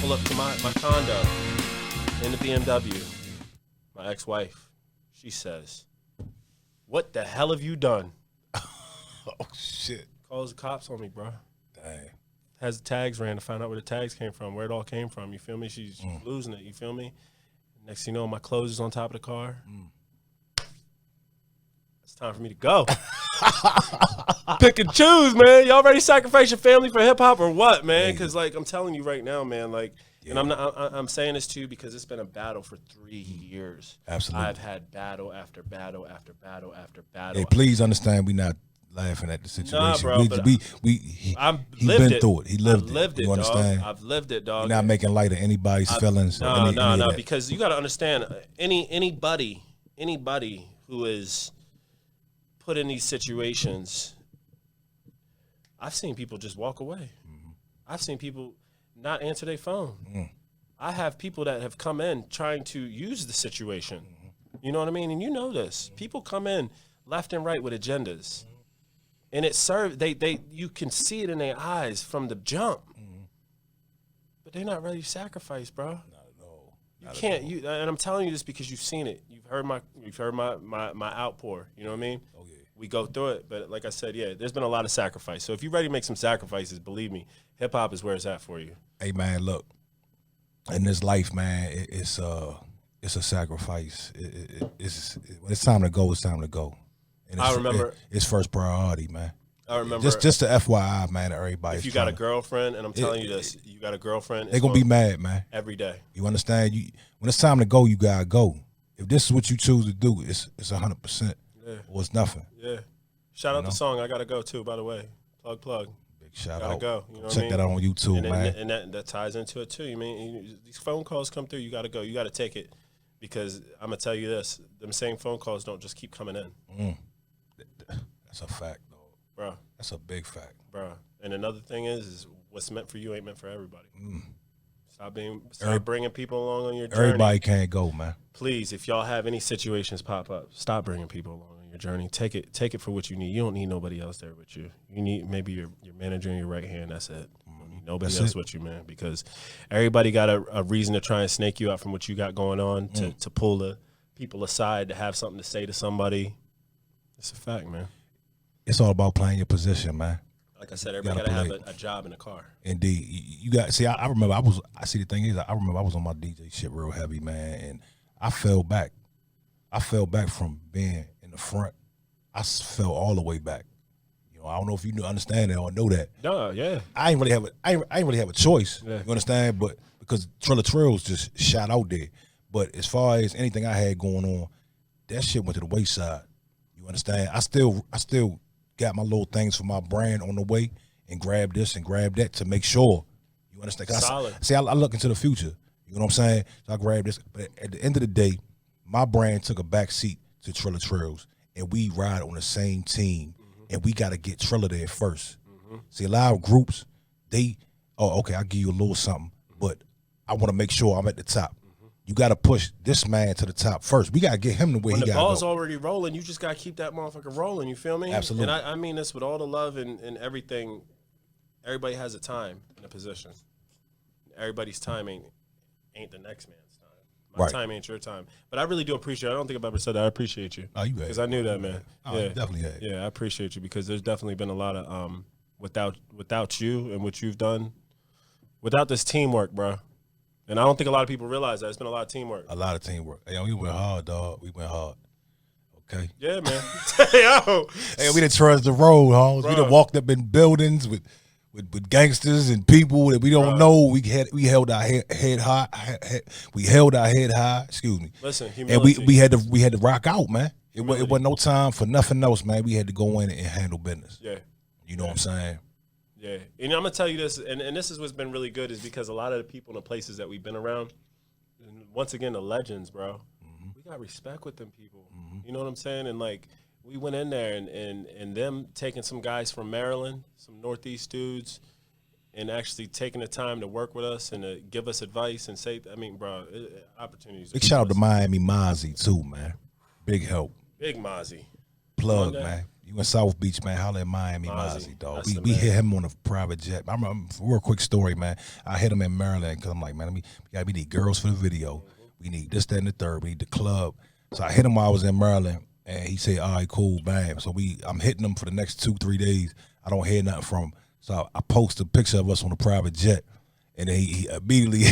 Pull up to my condo in the BMW. My ex-wife, she says, "What the hell have you done?" Oh, shit. Calls the cops on me, bro. Dang. Has the tags ran to find out where the tags came from, where it all came from. You feel me? She's losing it. You feel me? Next thing you know, my clothes is on top of the car. It's time for me to go. Pick and choose, man. Y'all ready to sacrifice your family for hip hop or what, man? Because like I'm telling you right now, man. Like, and I'm saying this too because it's been a battle for 3 years. Absolutely. I've had battle after battle after battle after battle. Hey, please understand, we not laughing at the situation. Nah, bro, he lived been through it. He lived it. You understand? I've lived it, dog. You're not making light of anybody's feelings. No, because you got to understand, anybody who is put in these situations, I've seen people just walk away. I've seen people not answer their phone. I have people that have come in trying to use the situation. You know what I mean? And you know this. People come in left and right with agendas. And it serves, you can see it in their eyes from the jump. But they're not ready to sacrifice, bro. Not at all. You can't. And I'm telling you this because you've seen it. You've heard my outpour. You know what I mean? Oh, yeah. We go through it. But like I said, yeah, there's been a lot of sacrifice. So if you're ready to make some sacrifices, believe me, hip hop is where it's at for you. Hey, man, look. In this life, man, it's a sacrifice. When it's time to go, it's time to go. And I remember it's first priority, man. I remember just the FYI, man, to everybody. If you got a girlfriend, and I'm telling you this, you got a girlfriend, they're gonna be mad, man. Every day. You understand? When it's time to go, you gotta go. If this is what you choose to do, it's 100%. Yeah. Or it's nothing. Yeah. Shout out the song I Gotta Go too, by the way. Plug. Big shout gotta out. Go. You know Check that out on YouTube, man. And that ties into it too. You mean these phone calls come through, you gotta go. You gotta take it. Because I'm gonna tell you this, them same phone calls don't just keep coming in. That's a fact, though. Bro. That's a big fact. Bro. And another thing is what's meant for you ain't meant for everybody. Stop bringing people along on your journey. Everybody can't go, man. Please, if y'all have any situations pop up, stop bringing people along on your journey. Take it for what you need. You don't need nobody else there with you. You need maybe your manager and your right hand. That's it. You don't need nobody else with you, man. Because everybody got a reason to try and snake you out from what you got going on, to pull the people aside, to have something to say to somebody. It's a fact, man. It's all about playing your position, man. Like I said, everybody gotta have a job in a car. Indeed, you got. See, I remember the thing is, I remember I was on my DJ shit real heavy, man, and I fell back. I fell back from being in the front. I fell all the way back. You know, I don't know if you understand that or know that. No, yeah. I ain't really have a choice. Yeah. You understand? But because Trilla Trillz just shot out there. But as far as anything I had going on, that shit went to the wayside. You understand? I still got my little things for my brand on the way, and grab this and grab that to make sure. You understand? Solid. I look into the future. You know what I'm saying? So I grab this. But at the end of the day, my brand took a back seat to Trilla Trillz, and we ride on the same team, and we got to get Trilla there first. See, a lot of groups, I'll give you a little something, but I want to make sure I'm at the top. You got to push this man to the top first. We got to get him to where he got to go. When the ball's already rolling, you just got to keep that motherfucker rolling. You feel me? Absolutely. And I mean this with all the love and everything. Everybody has a time and a position. Everybody's time ain't the next man's time. My time ain't your time. But I really do appreciate it. I don't think I've ever said that. I appreciate you. Oh, you have. Because I knew that, man. Oh, yeah. Definitely have. Yeah, I appreciate you because there's definitely been a lot of, without you and what you've done, without this teamwork, bro. And I don't think a lot of people realize that. It's been a lot of teamwork. A lot of teamwork. Hey, we went hard, dog. We went hard. Okay? Yeah, man. Yo. Hey, we done trudged the road, Holmes. We done walked up in buildings with gangsters and people that we don't know. We held our head high. We held our head high. Excuse me. Listen, humility. And we had to rock out, man. It wasn't no time for nothing else, man. We had to go in and handle business. Yeah. You know what I'm saying? Yeah, and I'm gonna tell you this, and this is what's been really good is because a lot of the people in the places that we've been around, and once again the legends, bro, we got respect with them people. You know what I'm saying? And like we went in there and them taking some guys from Maryland, some Northeast dudes, and actually taking the time to work with us and to give us advice and say, I mean, bro, opportunities. Big shout out to Miami Mozzie too, man. Big help. Big Mozzie. Plug, man. You in South Beach, man. Holla at Miami, Mozzie, Mozzie, dog. that's the We man. hit him on a private jet. I remember, real quick story, man. I hit him in Maryland because I'm like, man, we need girls for the video. We need this, that, and the third. We need the club. So I hit him while I was in Maryland, and he said, all right, cool, bam. So I'm hitting him for the next 2-3 days. I don't hear nothing from him. So I post a picture of us on a private jet, and then he immediately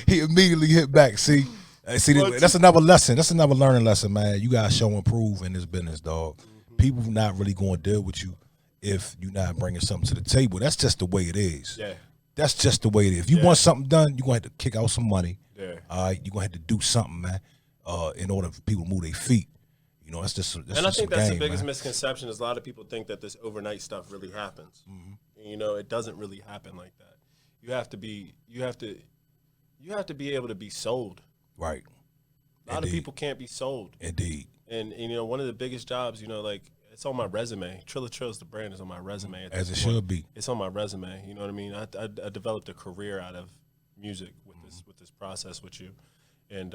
he immediately hit back. See, that's another lesson. That's another learning lesson, man. You gotta show and prove in this business, dog. People not really going to deal with you if you're not bringing something to the table. That's just the way it is. Yeah. That's just the way it is. If you want something done, you're going to have to kick out some money. Yeah. All right, you're going to have to do something, man, in order for people to move their feet. You know, that's just and I think that's game, the biggest man. misconception is a lot of people think that this overnight stuff really happens. You know, it doesn't really happen like that. You have to be able to be sold. Right. A lot of people can't be sold. Indeed. And you know, one of the biggest jobs, you know, like it's on my resume. Trilla Trillz, the brand, is on my resume. As it should be. It's on my resume. You know what I mean? I developed a career out of music with this process with you, and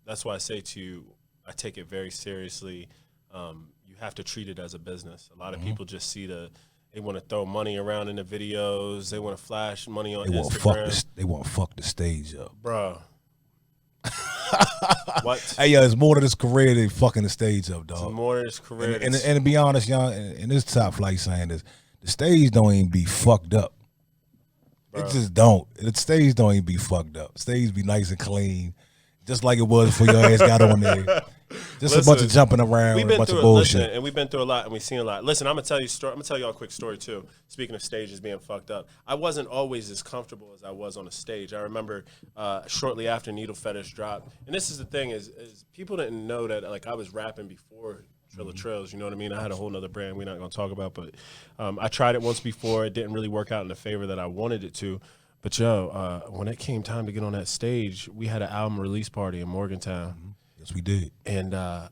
that's why I say to you, I take it very seriously. You have to treat it as a business. A lot of people just see they want to throw money around in the videos. They want to flash money on Instagram. They want to fuck the stage up, bro. What? Hey, yo, it's more to this career than fucking the stage up, dog. It's more to this career. And to be honest, y'all, and this top flight saying this, the stage don't even be fucked up. Bro. It just don't. The stage don't even be fucked up. Stage be nice and clean, just like it was before your ass got on there. Just a bunch of jumping around, a bunch of bullshit. And we've been through a lot, and we've seen a lot. Listen, I'm gonna tell you a story. I'm gonna tell y'all a quick story too. Speaking of stages being fucked up, I wasn't always as comfortable as I was on a stage. I remember shortly after Needle Fetish dropped, and this is the thing is people didn't know that like I was rapping before Trilla Trillz. You know what I mean? I had a whole nother brand we're not gonna talk about, but I tried it once before. It didn't really work out in the favor that I wanted it to. But yo, when it came time to get on that stage, we had an album release party in Morgantown. Yes, we did. And I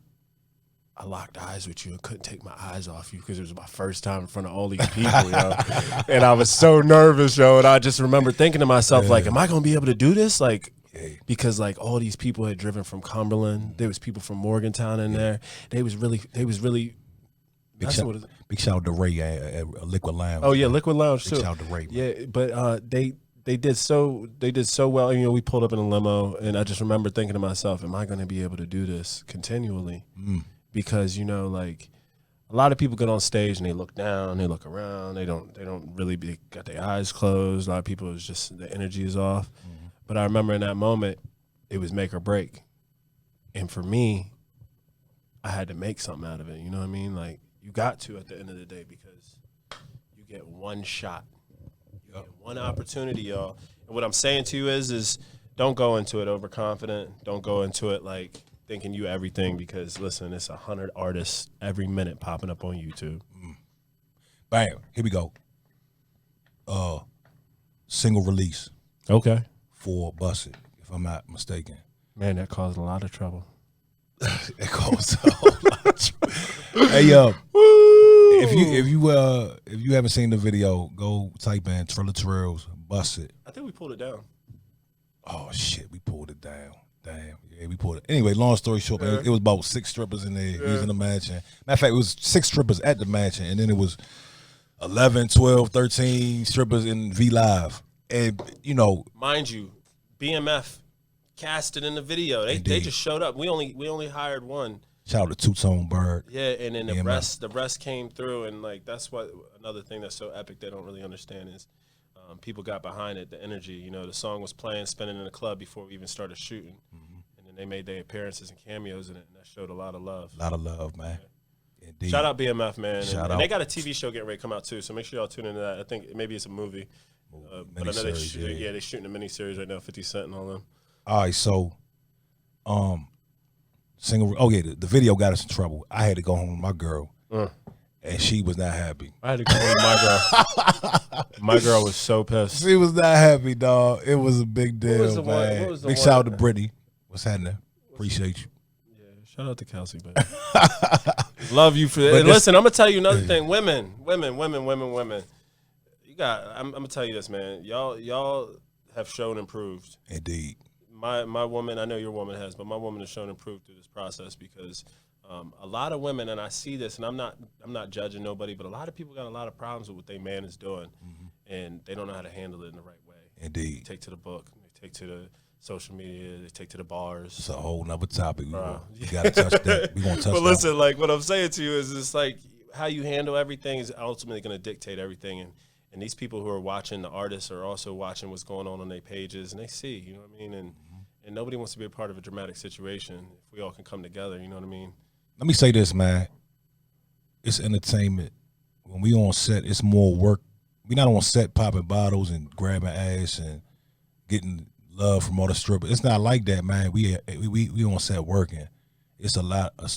locked eyes with you and couldn't take my eyes off you because it was my first time in front of all these people, yo. And I was so nervous, yo. And I just remember thinking to myself, like, am I going to be able to do this? Like, because like all these people had driven from Cumberland. There was people from Morgantown in there. They was really. Big shout out to Ray at Liquid Lounge. Oh yeah, Liquid Lounge too. Big shout out to Ray. Man. Yeah, but they did so well. You know, we pulled up in a limo, and I just remember thinking to myself, "Am I going to be able to do this continually?" Because you know, like a lot of people get on stage and they look down, they look around, they don't really got their eyes closed. A lot of people is just the energy is off. But I remember in that moment, it was make or break, and for me, I had to make something out of it. You know what I mean? Like you got to at the end of the day because you get one shot. One opportunity, y'all. And what I'm saying to you is don't go into it overconfident. Don't go into it like thinking you everything because, listen, it's 100 artists every minute popping up on YouTube. Bam. Here we go. Single release. Okay. For Busted, if I'm not mistaken. Man, that caused a lot of trouble. It caused a whole lot of trouble. Hey, yo. If you haven't seen the video, go type in Trilla Trillz, Busted. I think we pulled it down. Oh shit, we pulled it down. Damn, yeah, we pulled it. Anyway, long story short, man, it was about 6 strippers in there using the mansion. Matter of fact, it was 6 strippers at the mansion, and then it was 11, 12, 13 strippers in V Live. And you know, mind you, BMF cast it in the video. They just showed up. We only hired one. Shout out to Two Tone Bird. Yeah, and then the rest came through, and like that's what another thing that's so epic they don't really understand is people got behind it, the energy. You know, the song was playing, spinning in the club before we even started shooting, and then they made their appearances and cameos in it, and that showed a lot of love. A lot of love, man. Yeah. Indeed. Shout out BMF, man. And they got a TV show getting ready to come out too, so make sure y'all tune into that. I think maybe it's a movie, but I know they're shooting a miniseries right now, 50 Cent and all them. All right, so the video got us in trouble. I had to go home with my girl, and she was not happy. I had to go home with my girl. My girl was so pissed. She was not happy, dog. It was a big deal, man. Big shout out to Brittany. What's happening? Appreciate you. Yeah, shout out to Kelsey, man. Love you for that. And listen, I'm gonna tell you another thing. Women. You got. I'm gonna tell you this, man. Y'all have shown improved. Indeed. My woman, I know your woman has, but my woman has shown improved through this process because A lot of women, and I see this, and I'm not judging nobody, but a lot of people got a lot of problems with what their man is doing, and they don't know how to handle it in the right way. Indeed. They take to the book, they take to the social media, they take to the bars. It's a whole nother topic. We got to touch that. We gonna touch. But listen, like what I'm saying to you is, it's like how you handle everything is ultimately going to dictate everything, and these people who are watching the artists are also watching what's going on their pages, and they see, you know what I mean, and nobody wants to be a part of a dramatic situation. If we all can come together, you know what I mean. Let me say this, man. It's entertainment. When we on set, it's more work. We not on set popping bottles and grabbing ass and getting love from all the strippers. It's not like that, man. We on set working. It's a lot of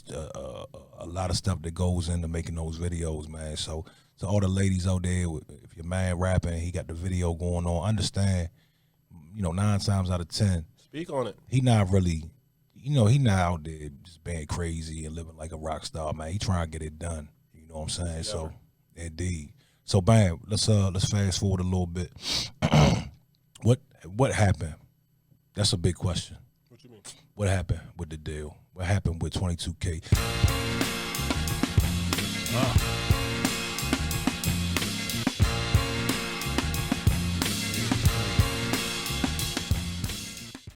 stuff that goes into making those videos, man. So to all the ladies out there, if your man rapping, he got the video going on, understand, 9 times out of 10, speak on it. He not really, he not out there just being crazy and living like a rock star, man. He trying to get it done. You know what I'm saying? Yeah. So, indeed. So, bam, let's fast forward a little bit. What happened? That's a big question. What you mean? What happened with the deal? What happened with 22K?